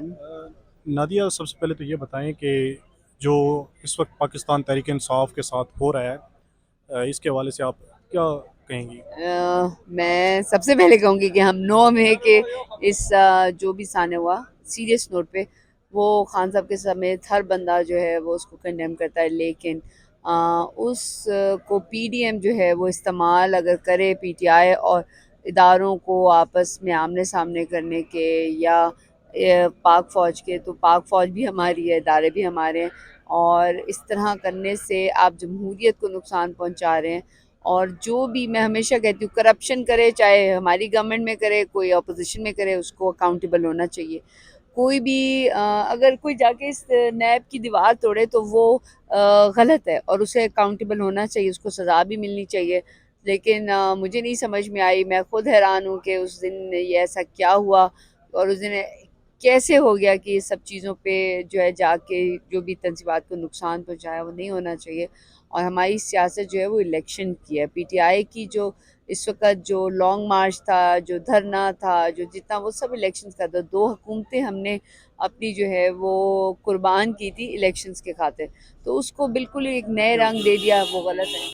Pakistan. Nadia, سب سے پہلے تو یہ بتائیں کہ جو اس وقت پاکستان تحریک انصاف کے ساتھ ہو رہا ہے، اس کے حوالے سے آپ کیا کہیں گی؟ میں سب سے پہلے کہوں گی کہ ہم نو میں کہ اس جو بھی سانے ہوا سیریس نوٹ پہ وہ خان صاحب کے سمیت ہر بندہ جو ہے وہ اس کو کنڈیم کرتا ہے، لیکن اس کو پی ڈی ایم جو ہے وہ استعمال اگر کرے پی ٹی آئی اور اداروں کو آپس میں آمنے سامنے کرنے کے یا پاک فوج کے، تو پاک فوج بھی ہماری ہے، ادارے بھی ہمارے ہیں، اور اس طرح کرنے سے آپ جمہوریت کو نقصان پہنچا رہے ہیں۔ اور جو بھی میں ہمیشہ کہتی ہوں کرپشن کرے، چاہے ہماری گورنمنٹ میں کرے، کوئی اپوزیشن میں کرے، اس کو اکاؤنٹیبل ہونا چاہیے۔ کوئی بھی اگر کوئی جا کے اس نیب کی دیوار توڑے تو وہ غلط ہے اور اسے اکاؤنٹیبل ہونا چاہیے، اس کو سزا بھی ملنی چاہیے۔ لیکن مجھے نہیں سمجھ میں آئی، میں خود حیران ہوں کہ اس دن یہ ایسا کیا ہوا اور اس دن کیسے ہو گیا کہ یہ سب چیزوں پہ جو ہے جا کے جو بھی تنصیبات کو نقصان پہنچایا وہ نہیں ہونا چاہیے۔ اور ہماری سیاست جو ہے وہ الیکشن کی ہے، پی ٹی آئی کی جو اس وقت جو لانگ مارچ تھا، جو دھرنا تھا، جو جتنا، وہ سب الیکشنز کا تھا۔ 2 حکومتیں ہم نے اپنی جو ہے وہ قربان کی تھی الیکشنز کے خاطر، تو اس کو بالکل ایک نئے رنگ دے دیا، وہ غلط ہے۔